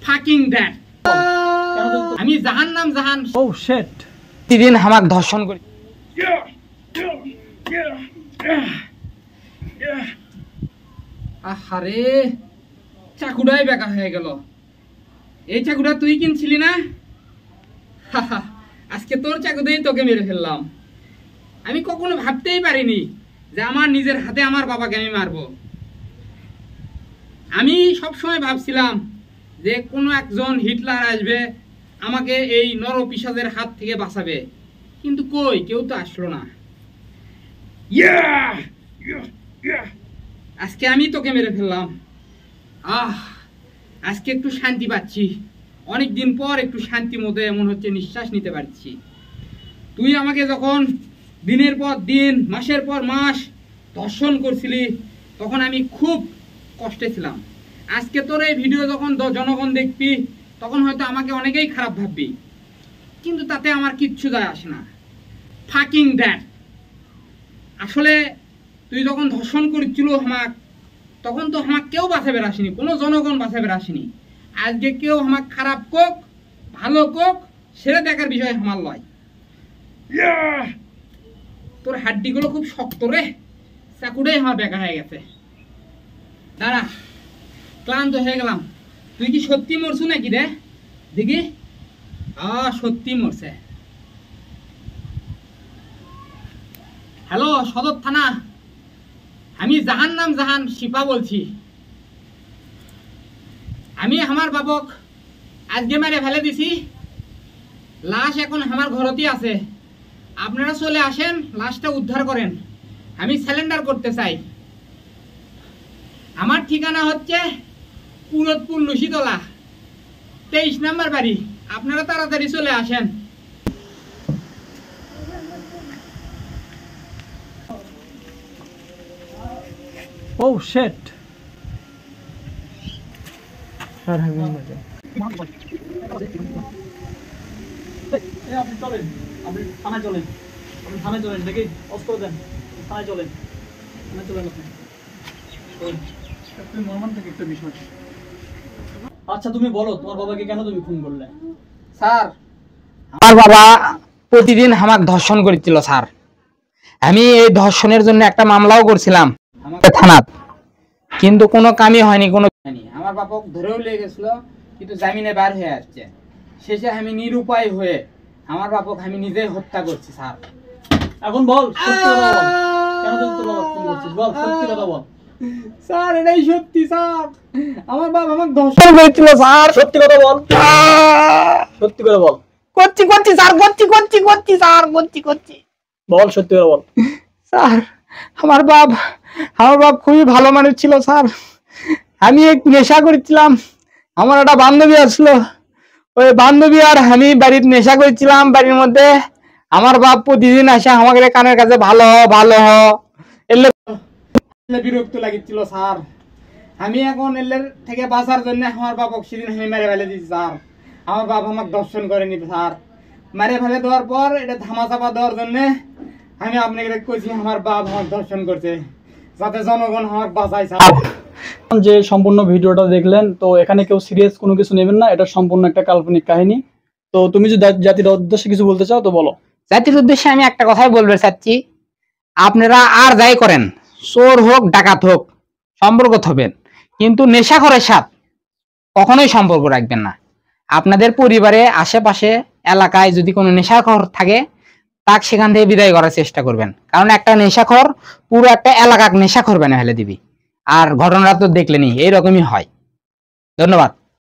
Fucking that আমি জাহান্নাম জাহান ও sheet প্রতিদিন আমাকে ধর্ষণ করি আহারে চাকুটাই বেকার হয়ে গেল। এই চাকুটা তুই কিনছিলি না? আজকে তোর চাকুতেই তোকে মেরে ফেললাম। আমি কখনো ভাবতেই পারিনি যে আমার নিজের হাতে আমার বাবাকে আমি মারবো। আমি সবসময় ভাবছিলাম যে কোনো একজন হিটলার আসবে আমাকে এই নরপিশাচের হাত থেকে বাঁচাবে, কিন্তু কই কেউ তো আসলো না। আজকে আমি তোকে মেরে ফেললাম। আজকে একটু শান্তি পাচ্ছি, অনেকদিন পর একটু শান্তি মতো এমন হচ্ছে নিঃশ্বাস নিতে পারছি। তুই আমাকে যখন দিনের পর দিন মাসের পর মাস ধর্ষণ করছিলি তখন আমি খুব কষ্টে ছিলাম। আজকে তোর এই ভিডিও যখন জনগণ দেখবি তখন হয়তো আমাকে অনেকেই খারাপ ভাববি, কিন্তু তাতে আমার কিচ্ছু যায় আসে না। ফাকিং দ্যাট আসলে তুই যখন ধর্ষণ করছিল আমাক তখন তো আমাকে কেউ বাঁচাবে আসেনি, কোনো জনগণ বাঁচাবে আসেনি। আজকে কেউ আমাকে খারাপ কোক ভালো কোক সেটা দেখার বিষয় আমার লয়। তোর হাড্ডিগুলো খুব শক্ত রে, চাকুটাই আমার বেকার হয়ে গেছে। দাঁড়া, ক্লান্ত হয়ে গেলাম। তুই কি সত্যি মরছু নাকি রে? দেখি সত্যি মরছে। হ্যালো সদর থানা, আমি জাহান্নাম জাহান শিপা বলছি। আমি আমার বাবক আজকে মেরে ফেলে দিছি, লাশ এখন আমার ঘরতেই আছে। আপনারা চলে আসেন, লাশটা উদ্ধার করেন, আমি সিলিন্ডার করতে চাই। আমার ঠিকানা হচ্ছে পুরোদপুর লুসিতলা 23 নম্বর বাড়ি। আপনারা তাড়াতাড়ি চলে আসেন। ও শিট আপনি চলেন, আপনি থানায় চলেন, আপনি থানায় চলেন, দেখি অস্ত্র দেন, থানায় চলেন, থানায় চলেন আপনি মর্মান্তিক একটা বিষয়। আচ্ছা তুমি বলো তোমার বাবাকে কেন তুমি খুন করলে? স্যার আমার বাবা প্রতিদিন আমাকে ধর্ষণ করেছিল স্যার। আমি এই ধর্ষণের জন্য একটা মামলাও করছিলাম আমাকে থানাত, কিন্তু কোনো কামই হয়নি। আমার বাবা ধরেও লেগে গেছিল, কিন্তু জামিনে বার হয়ে আসছে। শেষে আমি নিরুপায় হয়ে আমার বাবাকে আমি নিজেই হত্যা করছি স্যার। এখন বল সত্যি কথা বল, কেন তুই তোর বাবা খুন করছিস? বল সত্যি কথা বল। স্যার এটাই সত্যি স্যার, আমার বাবা আমাকে ধর্ষণ করেছিল স্যার। সত্যি কথা বল, সত্যি করে বল। করছি স্যার, করছি স্যার, করছি। বল সত্যি করে বল। স্যার আমার বাপ খুবই ভালো মানুষ ছিল স্যার। আমি এক নেশা করেছিলাম, আমার একটা বান্ধবী আসলো, ওই বান্ধবী আর আমি বাড়ির নেশা করেছিলাম। বাড়ির মধ্যে আমার বাপ প্রতিদিন আসে আমাকে কানের কাছে ভালো হ এলে বিরক্ত লাগছিল স্যার। আমি এখন এলের থেকে বাঁচার জন্য আমার বাপ সেদিন আমি মেরে ফেলে দিয়েছি স্যার। আমার বাপ আমাকে দর্শন করেনি স্যার। মেরে ফেলে দেওয়ার পর এটা ধামাচাপা দেওয়ার জন্য আমি আপনাকে কইছি আমার বাপ আমাকে দর্শন করছে, যাতে জনগণ আমাকে বাঁচায় স্যার। যে সম্পূর্ণ ভিডিওটা দেখলেন, তো এখানে কেউ সিরিয়াস কোনো কিছু নেবেন না, এটা সম্পূর্ণ একটা কাল্পনিক কাহিনী। তো তুমি যদি জাতির উদ্দেশ্যে কিছু বলতে চাও তো বলো। জাতির উদ্দেশ্যে আমি একটা কথাই বলতে চাচ্ছি, আপনারা আর যাই করেন, চোর হোক ডাকাত হোক, সম্পর্ক হবেন, কিন্তু নেশাখোরের সাথে কখনোই সম্পর্ক রাখবেন না। আপনাদের পরিবারে আশেপাশে এলাকায় যদি কোনো নেশাখোর থাকে তাকে সেখান থেকে বিদায় করার চেষ্টা করবেন, কারণ একটা নেশাখোর পুরো একটা এলাকাকে নেশাখোর বানিয়ে ফেলে দিবি। আর ঘটনাটা তো দেখলেনি, এইরকমই হয়। ধন্যবাদ।